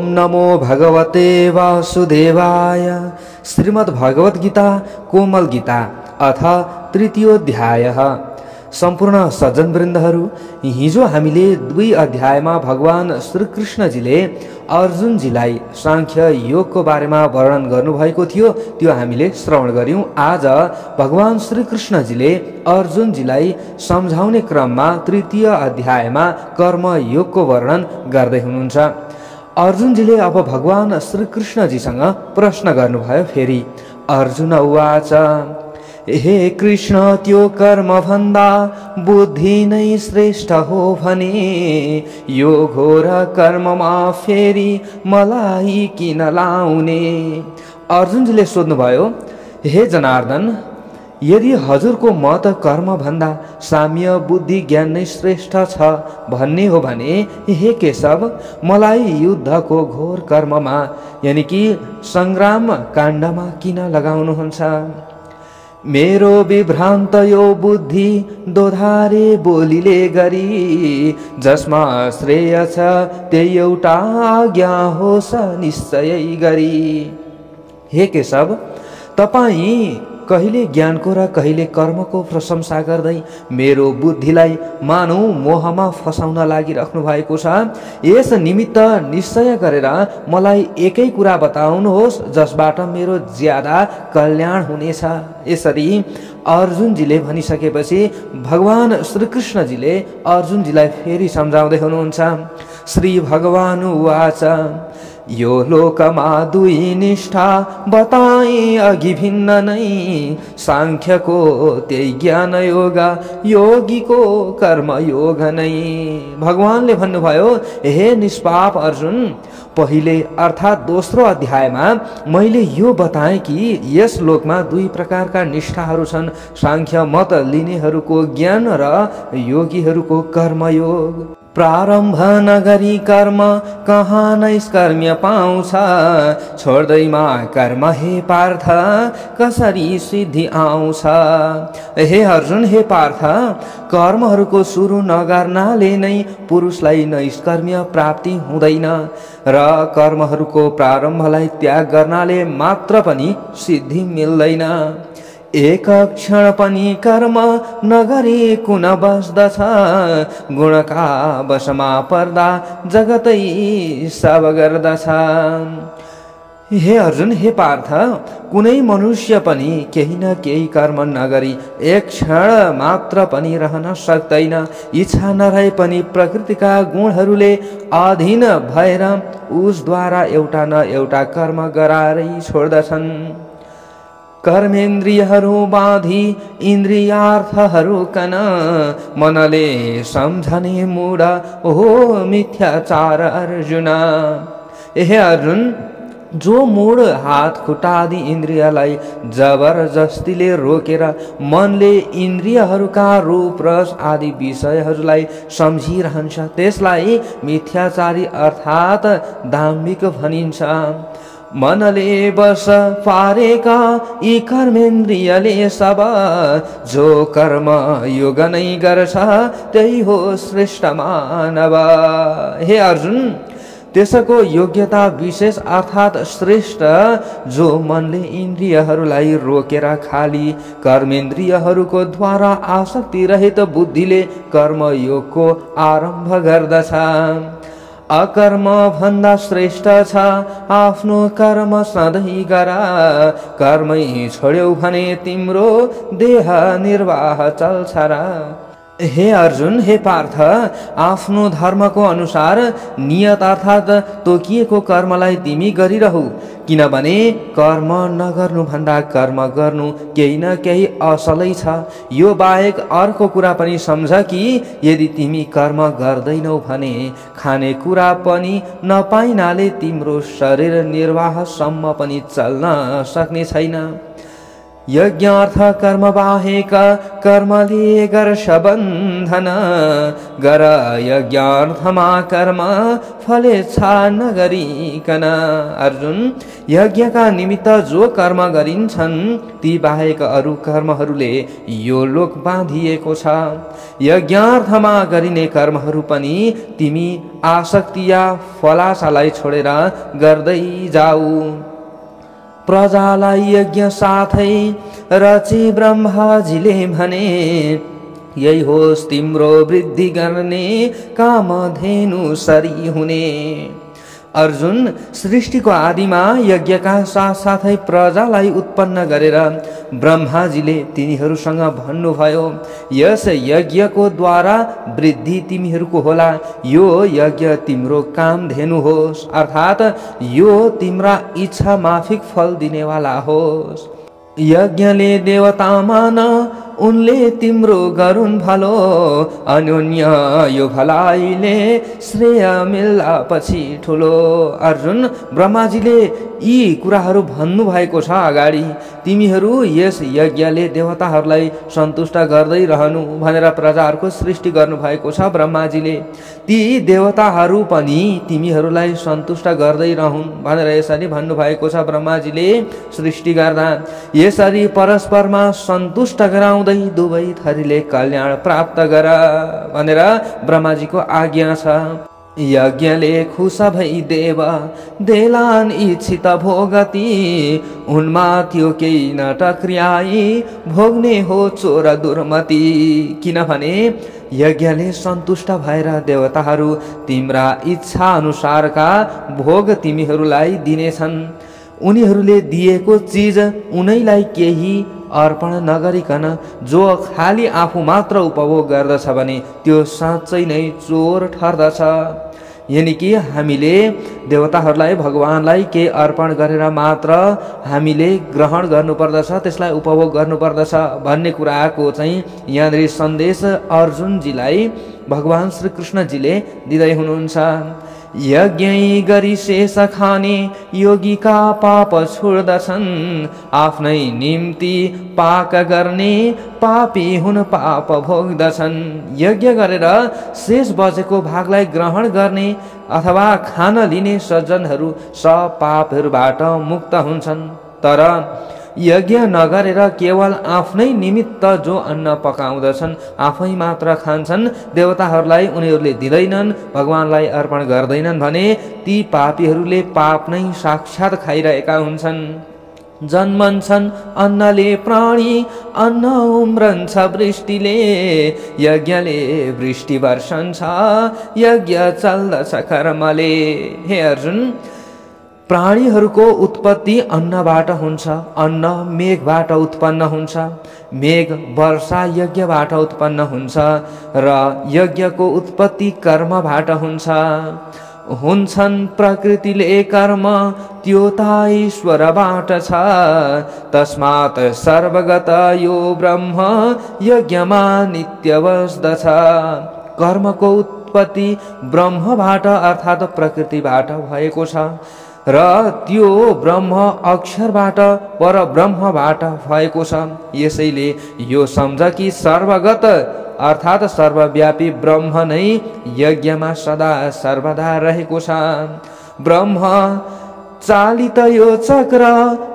नमो भगवते वासुदेवाय। श्रीमद्भगवत गीता कोमल गीता अथ तृतीयोऽध्यायः। सम्पूर्ण सज्जन वृन्दहरू, हिजो हामीले 2 अध्यायमा भगवान श्रीकृष्णजीले अर्जुनजीलाई सांख्य योगको बारेमा वर्णन गर्नुभएको थियो, त्यो हामीले श्रवण गर्यौं। आज भगवान श्रीकृष्णजीले अर्जुनजीलाई सम्झाउने क्रममा तृतीय अध्यायमा कर्म योगको वर्णन गर्दै हुनुहुन्छ। अर्जुनजीले अब भगवान श्रीकृष्णजीसँग प्रश्न गर्नुभयो। फेरि अर्जुन उवाच, हे कृष्ण, त्यो कर्म भन्दा बुद्धि नै श्रेष्ठ हो भने यो घोर कर्ममा फेरि मलाई किन लाउने? अर्जुनजीले सोध्नुभयो, हे जनार्दन, यदि हजुरको मत कर्म भन्दा साम्य बुद्धि ज्ञान नै श्रेष्ठ छ भन्ने हो भने हे केशव, मलाई युद्धको घोर कर्ममा यानि कि संग्राम काण्डमा किन लगाउनुहुन्छ? मेरो विभ्रान्त यो बुद्धि दोधारे बोलीले गरी जसमा श्रेय छ त्यही एउटा आज्ञा होस् निश्चय गरी। हे केशव, तपाईँ कहिले ज्ञानको र कहिले कर्मको प्रशंसा गर्दै मेरो बुद्धिलाई मानौ मोहमा फसाउन लागिराख्नु भएको छ। यस निमित्त निश्चय गरेर मलाई एकै कुरा बताउनुहोस् जसबाट मेरो ज्यादा कल्याण हुनेछ। यसरी अर्जुनजीले भनिसकेपछि भगवान श्रीकृष्णजीले अर्जुनजीलाई फेरि सम्झाउँदै हुनुहुन्छ। श्री भगवान उवाच, यो लोकमा 2 निष्ठा बताए अघि भिन्न नै, सांख्यको त्यही ज्ञान योग, योगीको कर्म योग नै। भगवानले भन्नुभयो, हे निष्पाप अर्जुन, पहिले अर्थात् दोस्रो अध्यायमा मैले यो बताएँ कि यस लोकमा 2 प्रकारका निष्ठाहरू छन्, सांख्य मत लिनेहरूको ज्ञान र योगीहरूको कर्मयोग। प्रारम्भ नगरी कर्म कहाँ नैष्कर्म्य पाउँछ, छोड्दैमा कर्म हे पार्थ कसरी सिद्धि आउँछ? हे अर्जुन, हे पार्थ, कर्महरूको सुरु नगर्नाले नै पुरुषलाई नैष्कर्म्य प्राप्ति हुँदैन र कर्महरूको प्रारम्भलाई त्याग गर्नाले मात्र पनि सिद्धि मिल्दैन। एक क्षण पनि कर्म नगरी कुन बस्दछ, गुणका वशमा पर्दा जगतै सब गर्दछ। हे अर्जुन, हे पार्थ, कुनै मनुष्य पनि केही न केही कर्म नगरी एक क्षण मात्र पनि रहन सक्दैन। इच्छा नरहे पनि प्रकृतिका गुणहरूले अधीन भएर उसद्वारा एउटा न एउटा कर्म गराएरै छोड्दछन्। कर्मेन्द्रियहरू बाँधी इन्द्रियार्थहरू कन, मनले सम्झने मूढ हो मिथ्याचार अर्जुन। हे अर्जुन, जो मूढ हात खुट्टा आदि इन्द्रियलाई जबरजस्तीले रोकेर मनले इन्द्रियहरूका रूप रस आदि विषयहरूलाई सम्झिरहन्छ त्यसलाई मिथ्याचारी अर्थात् दाम्भिक भनिन्छ। मनले बस पारेका यी कर्मेन्द्रियले सब, जो कर्म योग नै गर्छ त्यही हो श्रेष्ठ मानव। हे अर्जुन, त्यसको योग्यता विशेष अर्थात् श्रेष्ठ जो मनले इन्द्रियहरूलाई रोकेर खाली कर्मेन्द्रियहरूको द्वारा आसक्ति रहित बुद्धिले कर्मयोगको आरम्भ गर्दछ। अकर्म भन्दा श्रेष्ठ छ आफ्नो कर्म सधैँ गर, कर्मै छोड्यौ भने तिम्रो देह निर्वाह चल्छ र। हे अर्जुन, हे पार्थ, आफ्नो धर्मको अनुसार नियत अर्थात् तोकिएको कर्मलाई तिमी गरिरहौ, किनभने कर्म नगर्नु भन्दा कर्म गर्नु केही न केही असलै छ। यो बाहेक अर्को कुरा पनि सम्झ कि यदि तिमी कर्म गर्दैनौ भने खाने कुरा पनि नपाइनाले तिम्रो शरीर निर्वाहसम्म पनि चल्न सक्ने छैन। यज्ञार्थ कर्म बाहेक कर्मले गर्ष बन्धन गर यज्ञार्थमा कर्म फलेच्छा नगरिकन। अर्जुन, यज्ञका निमित्त जो कर्म गरिन्छन् ती बाहेक अरू कर्महरूले यो लोक बाँधिएको छ। यज्ञार्थमा गरिने कर्महरू पनि तिमी आसक्ति या फलासालाई छोडेर गर्दै जाऊ। प्रजालाई यज्ञ साथै रचे ब्रह्माजीले भने, यही होस् तिम्रो वृद्धि गर्ने कामधेनु सरी हुने। अर्जुन, सृष्टिको आदिमा यज्ञका साथसाथै प्रजालाई उत्पन्न गरेर ब्रह्माजीले तिनीहरूसँग भन्नुभयो, यस यज्ञको द्वारा वृद्धि तिमीहरूको होला। यो यज्ञ तिम्रो कामधेनु होस्, अर्थात् यो तिम्रा इच्छा माफिक फल दिनेवाला होस्। यज्ञले देवता मान उनले तिम्रो गरुन् भलो, अन्योन्य यो भलाइले श्रेय मिल्ला पछि ठुलो। अर्जुन, ब्रह्माजीले यी कुराहरू भन्नुभएको छ अगाडि। तिमीहरू यस यज्ञले देवताहरूलाई सन्तुष्ट गर्दै रहनु भनेर प्रजाहरूको सृष्टि गर्नुभएको छ ब्रह्माजीले। ती देवताहरू पनि तिमीहरूलाई सन्तुष्ट गर्दै रहन् भनेर यसरी भन्नुभएको छ ब्रह्माजीले सृष्टि गर्दा। यसरी परस्परमा सन्तुष्ट गराउँदै दुवै थरीले कल्याण प्राप्त गर भनेर ब्रह्माजीको आज्ञा छ। यज्ञले खुश भई देव देलान इच्छित भोगती, उनमा त्यो केही नटक्रियाई भोग्ने हो चोर दुर्मति। किनभने यज्ञले सन्तुष्ट भएर देवताहरू तिम्रा इच्छा अनुसारका भोग तिमीहरूलाई दिनेछन्। उनीहरूले दिएको चिज उनैलाई केही अर्पण नगरिकन जो खाली आफू मात्र उपभोग गर्दछ भने त्यो साँच्चै नै चोर ठर्दछ। यानि कि हामीले देवताहरूलाई भगवानलाई केही अर्पण गरेर मात्र हामीले ग्रहण गर्नुपर्दछ, त्यसलाई उपभोग गर्नुपर्दछ भन्ने कुराको चाहिँ यहाँनिर सन्देश अर्जुनजीलाई भगवान श्री कृष्णजीले दिँदै हुनुहुन्छ। यज्ञ गरी शेष खाने योगीका पाप छोड्दछन्, आफ्नै निम्ति पाक गर्ने पापी हुन पाप भोग्दछन्। यज्ञ गरेर शेष बचेको भागलाई ग्रहण गर्ने अथवा खान लिने सज्जनहरू सब पापहरूबाट मुक्त हुन्छन्। तर यज्ञ नगरेर केवल आफ्नै निमित्त जो अन्न पकाउँदछन्, आफै मात्र खान्छन्, देवताहरूलाई उनीहरूले दिँदैनन्, भगवानलाई अर्पण गर्दैनन् भने ती पापीहरूले पाप नै साक्षात खाइरहेका हुन्छन्। जन्मन्छन् अन्नले प्राणी, अन्न उम्रन्छ वृष्टिले, यज्ञले वृष्टि वर्षन्छ, यज्ञ चल्दछ कर्मले। हे अर्जुन, प्राणीहरूको उत्पत्ति अन्नबाट हुन्छ, अन्न मेघबाट उत्पन्न हुन्छ, मेघ वर्षा यज्ञबाट उत्पन्न हुन्छ र यज्ञको उत्पत्ति कर्मबाट हुन्छ। हुन्छन् प्रकृतिले कर्म त्यो त ईश्वरबाट छ, तस्मात् सर्वगत यो ब्रह्म यज्ञमा नित्य बस्दछ। कर्मको उत्पत्ति ब्रह्मबाट अर्थात् प्रकृतिबाट भएको छ र त्यो ब्रह्म अक्षरबाट परब्रह्मबाट भएको छ। यसैले यो सम्झ कि सर्वगत अर्थात् सर्वव्यापी ब्रह्म नै यज्ञमा सदा सर्वदा रहेको छ। ब्रह्म चालित यो चक्र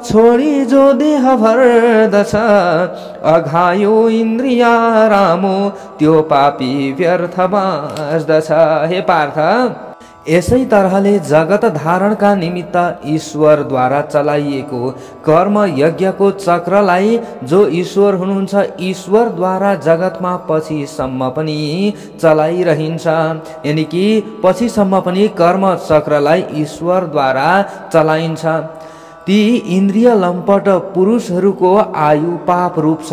छोडी जो देह भर्दछ, अघायो इन्द्रिय रामो त्यो पापी व्यर्थ बाँच्दछ। हे पार्थ, यसै तरहले जगत धारणका निमित्त ईश्वरद्वारा चलाइएको कर्म यज्ञको चक्रलाई जो ईश्वर हुनुहुन्छ, ईश्वरद्वारा जगतमा पछिसम्म पनि चलाइरहन्छ। यानि कि पछिसम्म पनि कर्म चक्रलाई ईश्वरद्वारा चलाइन्छ। ती इन्द्रिय लम्पट पुरुषहरूको आयु पाप रूप छ।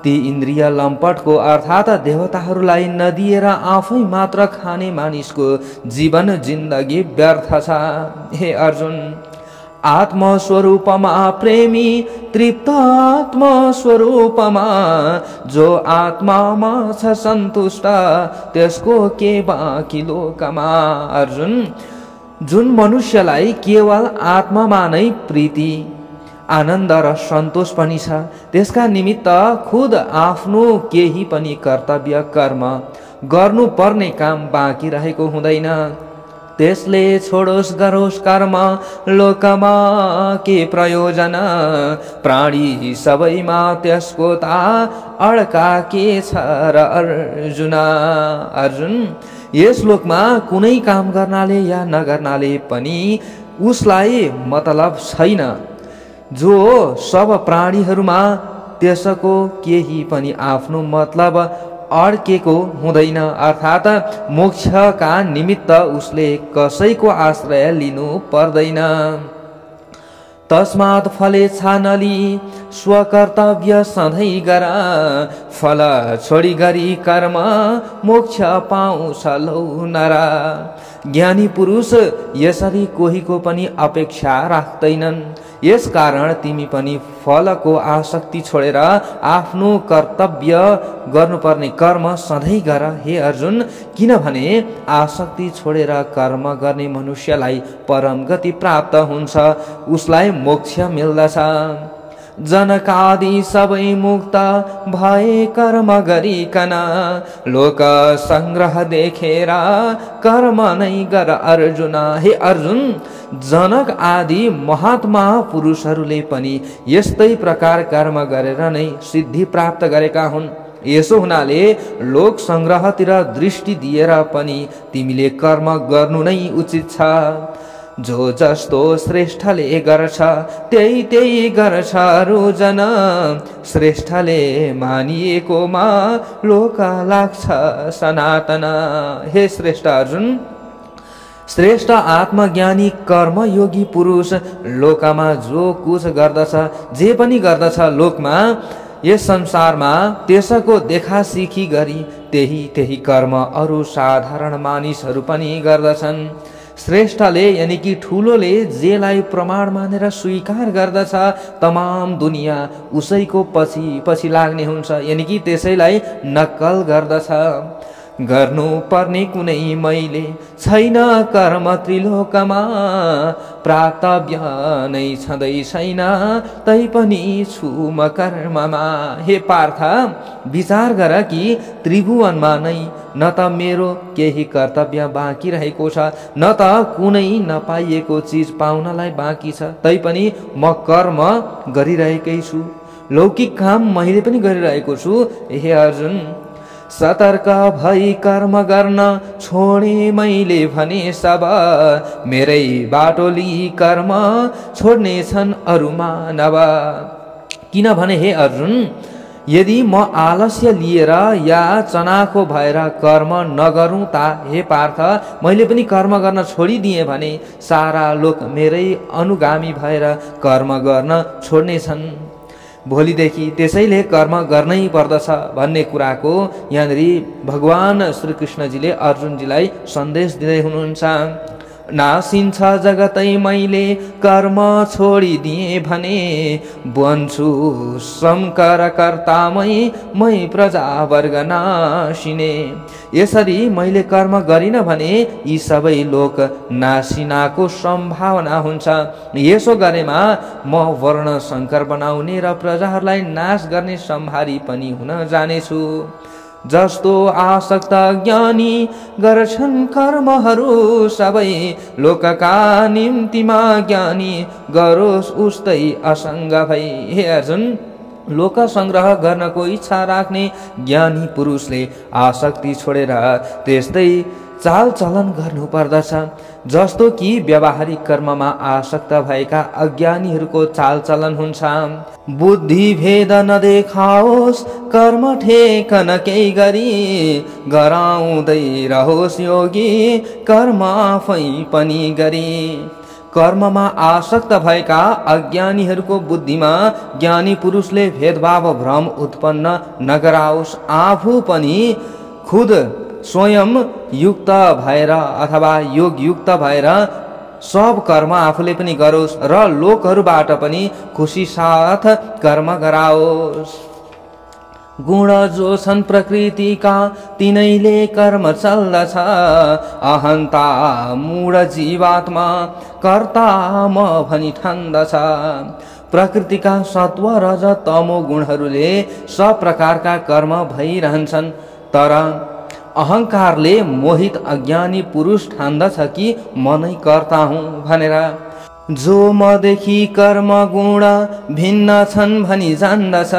ती इन्द्रिय लम्पटको अर्थात् देवताहरूलाई नदिएर आफै मात्र खाने मानिसको जीवन जिन्दगी व्यर्थ छ। हे अर्जुन, आत्मस्वरूपमा प्रेमी तृप्त आत्मस्वरूपमा जो आत्मामा छ सन्तुष्ट, त्यसको के बाँकी लोकमा। अर्जुन, जुन मनुष्यलाई केवल आत्मामा नै प्रीति आनन्द र सन्तोष पनि छ। त्यसका निमित्त खुद आफ्नो केही पनि कर्तव्य कर्म गर्नुपर्ने काम बाँकी रहेको हुँदैन। त्यसले छोडोस् गरोस् कर्म लोकमा के प्रयोजन, प्राणी सबैमा त्यसको ता अड्का के छ र अर्जुन। अर्जुन, यस लोकमा कुनै काम गर्नाले या नगर्नाले पनि उसलाई मतलब छैन। जो सब प्राणीहरूमा त्यसको केही पनि आफ्नो मतलब अड्केको हुँदैन, अर्थात् मोक्षका निमित्त उसले कसैको आश्रय लिनु पर्दैन। तस्मात् फलेच्छा नली स्वकर्तव्य सधैँ गर, फल छोडी गरी कर्म मोक्ष पाउँछ लौ नर। ज्ञानी पुरुष यसरी कोहीको पनि अपेक्षा राख्दैनन्। यस कारण तिमी पनि फलको आसक्ति छोडेर आफ्नो कर्तव्य गर्नुपर्ने कर्म सधैँ गर हे अर्जुन, किनभने आसक्ति छोडेर कर्म गर्ने मनुष्यलाई परम गति प्राप्त हुन्छ, उसलाई मोक्ष मिल्दछ। जनकादि सबै मुक्त भए कर्म गरिकन, लोक संग्रह देखेर कर्म नै गर अर्जुन। हे अर्जुन, जनक आदि महात्मा पुरुषहरूले पनि यस्तै प्रकार कर्म गरेर नै सिद्धि प्राप्त गरेका हुन्। यसो हुनाले लोक संग्रहतिर दृष्टि दिएर पनि तिमीले कर्म गर्नु नै उचित छ। जो जस्तो श्रेष्ठले गर्छ त्यही त्यही गर्छ रुजन, श्रेष्ठले मानिएकोमा लोक लाग्छ सनातन। हे श्रेष्ठ अर्जुन, श्रेष्ठ आत्मज्ञानी कर्मयोगी पुरुष लोकमा जो कुछ गर्दछ, जे पनि गर्दछ लोकमा यस संसारमा, त्यसको देखासिखी गरी त्यही त्यही कर्म अरू साधारण मानिसहरू पनि गर्दछन्। श्रेष्ठले यानी कि ठुलोले जेलाई प्रमाण मानेर स्वीकार गर्दछ, तमाम दुनियाँ उसैको पछि पछि लाग्ने हुन्छ, यानी कि त्यसैलाई नक्कल गर्दछ। गर्नु पर्ने कुनै मैले छैन कर्म त्रिलोकमा, प्राप्तव्य नै छँदै छैन तै पनि छु म कर्ममा। हे पार्थ, विचार गर कि त्रिभुवनमा नै न त मेरो केही कर्तव्य बाँकी रहेको छ, न त कुनै नपाइएको चिज पाउनलाई बाँकी छ, तैपनि म कर्म गरिरहेकै छु। लौकिक काम मैले पनि गरिरहेको छु। हे अर्जुन, सतर्क भई कर्म गर्न छोडे मैले भने सब, मेरै बाटो लिई कर्म छोड्ने छन् अरू मानव। किनभने हे अर्जुन, यदि म आलस्य लिएर या चनाखो भएर कर्म नगरौँ ता हे पार्थ, मैले पनि कर्म गर्न छोडिदिएँ भने सारा लोक मेरै अनुगामी भएर कर्म गर्न छोड्ने छन्। भोलिदेखि त्यसैले कर्म गर्नै पर्दछ भन्ने कुराको यहाँनिर भगवान श्रीकृष्णजीले अर्जुनजीलाई सन्देश दिँदै हुनुहुन्छ। नासिन्छ जगतै मैले कर्म छोडिदिए भने, बन्छु शङ्कर कर्तामै मै प्रजावर्ग नाशिने। यसरी मैले कर्म गरिन भने यी सबै लोक नासिनाको सम्भावना हुन्छ। यसो गरेमा म वर्ण शङ्कर बनाउने र प्रजाहरूलाई नाश गर्ने सम्हारी पनि हुन जानेछु। जस्तो आसक्त ज्ञानी गर्छन् कर्महरू सबै, लोकका निम्तिमा ज्ञानी गरोस् उस्तै असङ्ग भई। हे अर्जुन, लोक संग्रह गर्नको इच्छा राख्ने ज्ञानी पुरुषले आसक्ति छोडेर त्यस्तै चाल चलन गर्नु पर्दछ, जस्तो कि व्यावहारिक कर्ममा आसक्त भएका अज्ञानीहरूको चाल चलन हुन्छ। बुद्धि भेद नदेखाओस् कर्म ठेकन केही गरी, गराउँदै रहोस् योगी कर्म आफै पनि गरी। कर्ममा आसक्त भएका अज्ञानीहरूको बुद्धिमा ज्ञानी पुरुषले भेदभाव भ्रम उत्पन्न नगराओस्, आफू पनि खुद स्वयं युक्त भएर अथवा योग युक्त भएर सब कर्म आफूले पनि गरोस् र लोकहरूबाट पनि खुसी साथ कर्म गराओस्। गुण जो छन् प्रकृतिका तिनैले कर्म चल्दछ, अहन्ता मूढ जीवात्मा कर्ता म भनी ठान्दछ। प्रकृतिका सत्व रज तमो गुणहरूले सब प्रकारका कर्म भइरहन्छन्, तर अहंकारले मोहित अज्ञानी पुरुष ठान्दछ कि म नै कर्ता हुँ भनेर। जो मदेखि कर्म गुण भिन्न छन् भनी जान्दछ,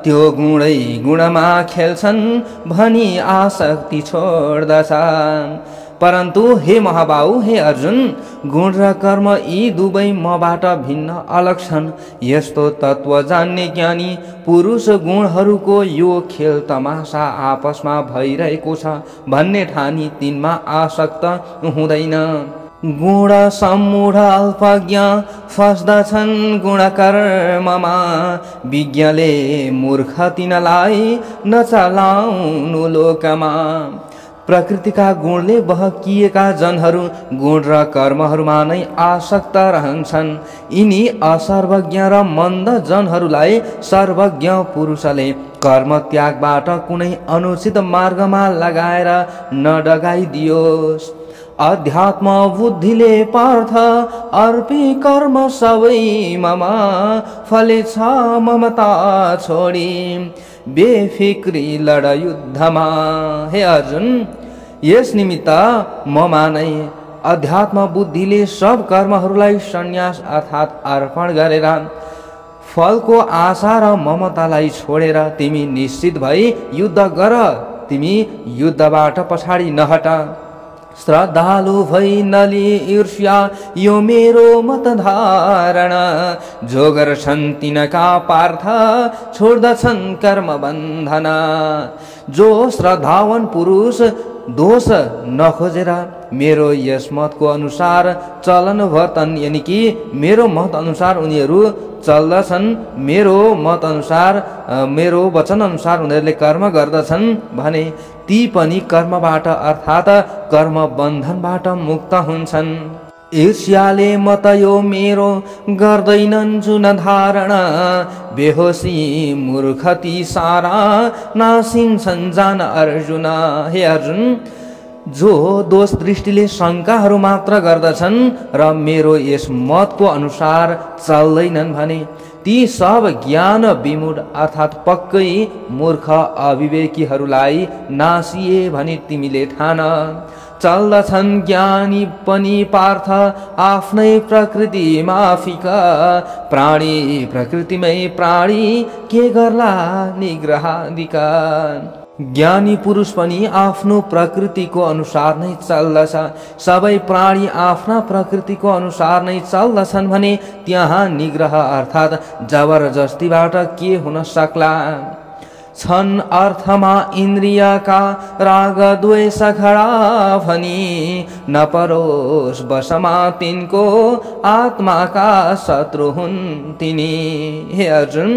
त्यो गुणै गुणमा खेल्छन् भनी आसक्ति छोड्दछ। परन्तु हे महाबाहु, हे अर्जुन, गुण र कर्म यी दुवै मबाट भिन्न अलग छन्। यस्तो तत्व जान्ने ज्ञानी पुरुष गुणहरूको यो खेल तमासा आपसमा भइरहेको छ भन्ने ठानी तिनमा आसक्त हुँदैन। गुण सम्मूढ अल्पज्ञ फस्दछन् गुण कर्ममा, विज्ञले मूर्ख तिनलाई नचलाउनु लोकमा। प्रकृतिका गुणले बहकिएका जनहरू गुण र कर्महरूमा नै आसक्त रहन्छन्। यिनी असर्वज्ञ र मन्द जनहरूलाई सर्वज्ञ पुरुषले कर्म त्यागबाट कुनै अनुचित मार्गमा लगाएर नडगाइदियोस्। अध्यात्म बुद्धिले पार्थ अर्पी कर्म सबै मम, फलेछ ममता छोडी बेफिक्री लड युद्धमा। हे अर्जुन, यस निमित्त ममा नै अध्यात्म बुद्धिले सब कर्महरूलाई सन्यास अर्थात् अर्पण गरेर फलको आशा र ममतालाई छोडेर तिमी निश्चित भई युद्ध गर। तिमी युद्धबाट पछाडि नहट। श्रद्धालु भई नली ईर्ष्या यो मेरो मत धारणा, जो गर्छन् तिनका पार्थ छोड्दछन् कर्म बन्धना। जो श्रद्धावान पुरुष दोष नखोजेर मेरो यस मतको अनुसार चलन वर्तन, यानी कि मेरो मत अनुसार उनीहरू चल्दछन्, मेरो मत अनुसार मेरो वचन अनुसार उनीहरूले कर्म गर्दछन् भने ती पनि कर्मबाट अर्थात् कर्म बन्धनबाट मुक्त हुन्छन्। ईर्ष्याले मत यो मेरो गर्दैनन् जुन धारणा, बेहोसी मूर्खती सारा नासिन्छन् जान अर्जुन। हे अर्जुन, जो दोष दृष्टिले शङ्काहरू मात्र गर्दछन् र मेरो यस मतको अनुसार चल्दैनन् भने ती सब ज्ञान विमूढ अर्थात् पक्कै मूर्ख अविवेकीहरूलाई नासिए भनी तिमीले ठान। चल्दछन् ज्ञानी पनि पार्थ आफ्नै प्रकृति माफिका, प्राणी प्रकृतिमै प्राणी के गर्ला निग्रहादिका। ज्ञानी पुरुष पनि आफ्नो प्रकृतिको अनुसार नै चल्दछ, सबै प्राणी आफ्ना प्रकृतिको अनुसार नै चल्दछन् भने त्यहाँ निग्रह अर्थात् जबरजस्तीबाट के हुन सक्ला। छन् अर्थमा इन्द्रियका राग द्वेष खडा भनी, नपरोस् वशमा तिनको आत्माका शत्रु हुन् तिनी। हे अर्जुन,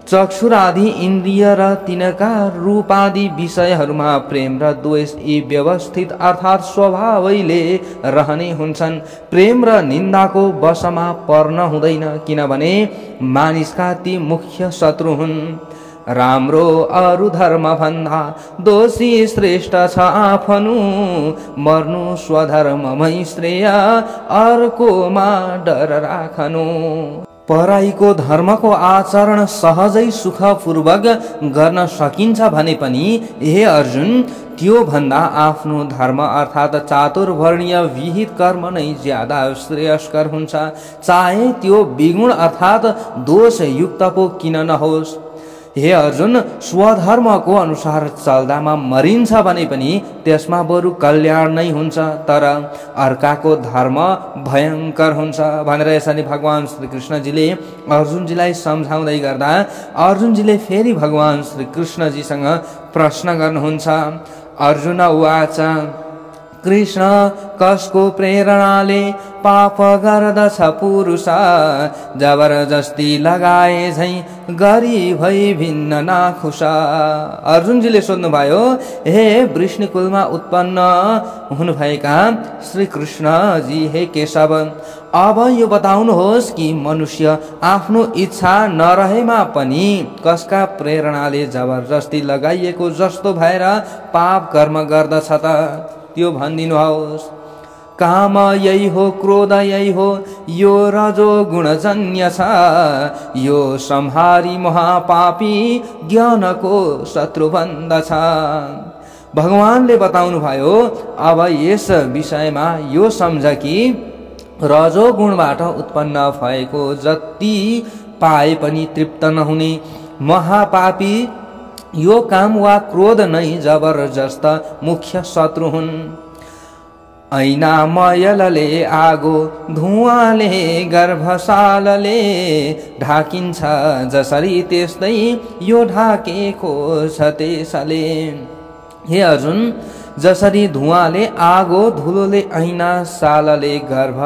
चक्षुरादि इन्द्रिय र तिनका रूपादि विषयहरूमा प्रेम र द्वेष यी व्यवस्थित अर्थात् स्वभावैले रहने हुन्छन्। प्रेम र निन्दाको वशमा पर्न हुँदैन, किनभने मानिसका ती मुख्य शत्रु हुन्। राम्रो अरु धर्म भन्दा दोषी श्रेष्ठ छ आफनु, मर्नु स्वधर्ममै श्रेय अर्कोमा डर राखनु। पराईको धर्मको आचरण सहजै सुखपूर्वक गर्न सकिन्छ भने पनि हे अर्जुन, त्यो भन्दा आफ्नो धर्म अर्थात् चातुर्वर्णीय विहित कर्म नै ज्यादा श्रेयस्कर हुन्छ, चाहे त्यो विगुण अर्थात् दोष युक्त पो किन नहोस्। हे अर्जुन, स्वधर्मको अनुसार चल्दामा मरिन्छ भने पनि त्यसमा बरु कल्याण नै हुन्छ, तर अर्काको धर्म भयंकर हुन्छ भनेर यसरी भगवान श्री कृष्णजीले अर्जुनजीलाई सम्झाउँदै गर्दा अर्जुनजीले फेरि भगवान श्री कृष्णजीसँग प्रश्न गर्नुहुन्छ। अर्जुन उवाच, कृष्ण कसको प्रेरणाले पाप गर्दछ पुरुष, जबरजस्ती लगाए झै गरी भई भिन्न नाखुसा। अर्जुनजीले सोध्नुभयो, हे वृष्णिकुलमा उत्पन्न हुनुभएका श्री कृष्णजी, हे केशव, अब यो बताउनुहोस् कि मनुष्य आफ्नो इच्छा नरहेमा पनि कसका प्रेरणाले जबरजस्ती लगाइएको जस्तो भएर पाप कर्म गर्दछ त त्यो भनिदिनुहोस्। काम यही हो, क्रोध यही हो, यो रजो गुणजन्य छ। यो संहारी महापापी ज्ञानको शत्रु बन्दछ। भगवानले बताउनु भयो, अब यस विषयमा यो सम्झ कि रजोगुणबाट उत्पन्न भएको जति पाए पनि तृप्त नहुने महापापी यो काम वा क्रोध नै जबरजस्त मुख्य शत्रु हुन्। ऐना मयलले आगो धुवाले गर्भशालले ढाकिन्छ जसरी त्यस्तै यो ढाकेको छ त्यसले। हे अर्जुन, जसरी धुवाले आगो धुलोले ऐना सालले गर्भ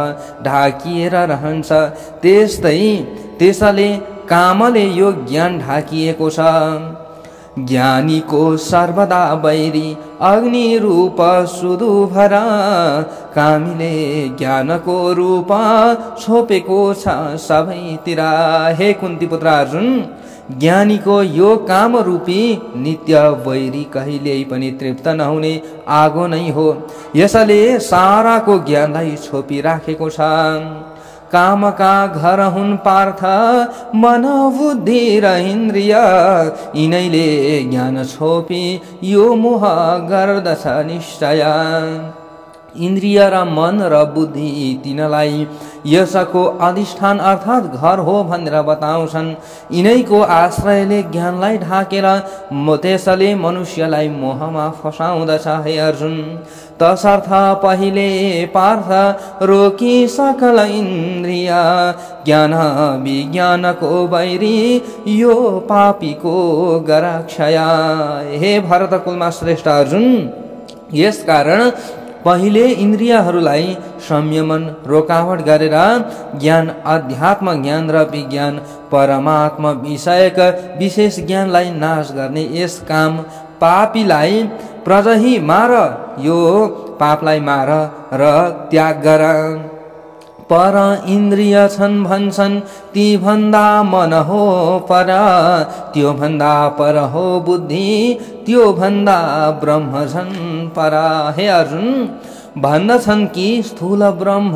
ढाकिएर रहन्छ त्यस्तै त्यसले कामले यो ज्ञान ढाकिएको छ। ज्ञानीको सर्वदा बैरी अग्नि रूप सुदुभर कामीले ज्ञानको रूप छोपेको छ सबैतिर। हे कुन्ती पुत्र अर्जुन, ज्ञानीको यो काम रूपी नित्य वैरी कहिल्यै पनि तृप्त नहुने आगो नै हो। यसले साराको ज्ञानलाई छोपिराखेको छ। कामका घर हुन् पार्थ मन बुद्धि र इन्द्रिय, यिनैले ज्ञान छोपी यो मोह गर्दछ निश्चय। इन्द्रिय र मन र बुद्धि तिनलाई यसको अधिष्ठान अर्थात् घर हो भनेर बताउँछन्। यिनैको आश्रयले ज्ञानलाई ढाकेर त्यसले मनुष्यलाई मोहमा फसाउँदछ। हे अर्जुन, तसर्थ पहिले पार्थ रोकी सकल इन्द्रिय, ज्ञान विज्ञानको बैरी यो पापीको गराक्षय। हे भरतकुलमा श्रेष्ठ अर्जुन, यसकारण पहिले इन्द्रियहरूलाई संयमन रोकावट गरेर ज्ञान, अध्यात्म ज्ञान र विज्ञान परमात्मा विषयक विशेष ज्ञानलाई नाश गर्ने यस काम पापीलाई प्रजही मार। यो पापलाई मार र त्याग गर। पर इन्द्रिय छन् भन्छन् ती भन्दा मन हो पर, त्यो भन्दा पर हो बुद्धि, त्यो भन्दा ब्रह्म छन् पर। हे अर्जुन, भन्दछन् कि स्थूल ब्रह्म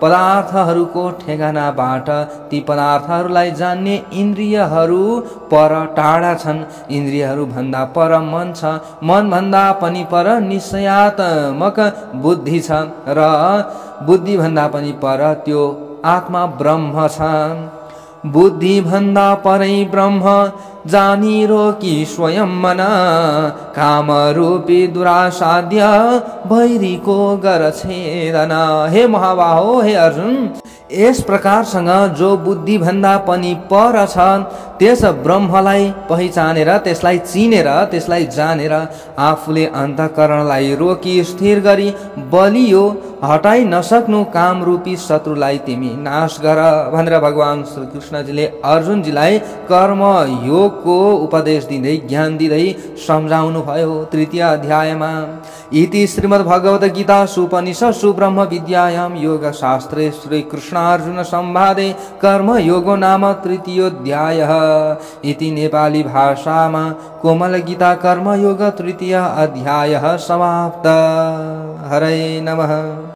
पदार्थहरूको ठेगानाबाट ती पदार्थहरूलाई जान्ने इन्द्रियहरू पर टाढा छन्। इन्द्रियहरू भन्दा पर मन छ, मन भन्दा पनि पर निश्चयात्मक बुद्धि छ र बुद्धि भन्दा पनि पर त्यो आत्मा ब्रह्म छ। बुद्धि भन्दा परै ब्रह्म जानिरो कि स्वयं मना, काम रूपी दुरासाध्य भैरीको गर छेदना। हे महाबाहो, हे अर्जुन, यस प्रकारसँग जो बुद्धि भन्दा पनि पर छ त्यस ब्रह्मलाई पहिचानेर, त्यसलाई चिनेर, त्यसलाई जानेर आफूले अन्तःकरणलाई रोकी स्थिर गरी बलियो हटाइ नसक्नु काम रूपी शत्रुलाई तिमी नाश गर भनेर भगवान श्री कृष्णजीले अर्जुनजीलाई कर्म योगको उपदेश दिँदै ज्ञान दिँदै सम्झाउनु भयो। तृतीय अध्यायमा इति श्रीमद् भगवत गीता सुपनिषत्सु ब्रह्म विद्यायां योग शास्त्रे श्री कृष्णार्जुन संवादे कर्म योगो नाम तृतीयोऽध्यायः इति नेपाली भाषामा कोमल गीता कर्म योग तृतीय अध्यायः समाप्त। हरे नमः।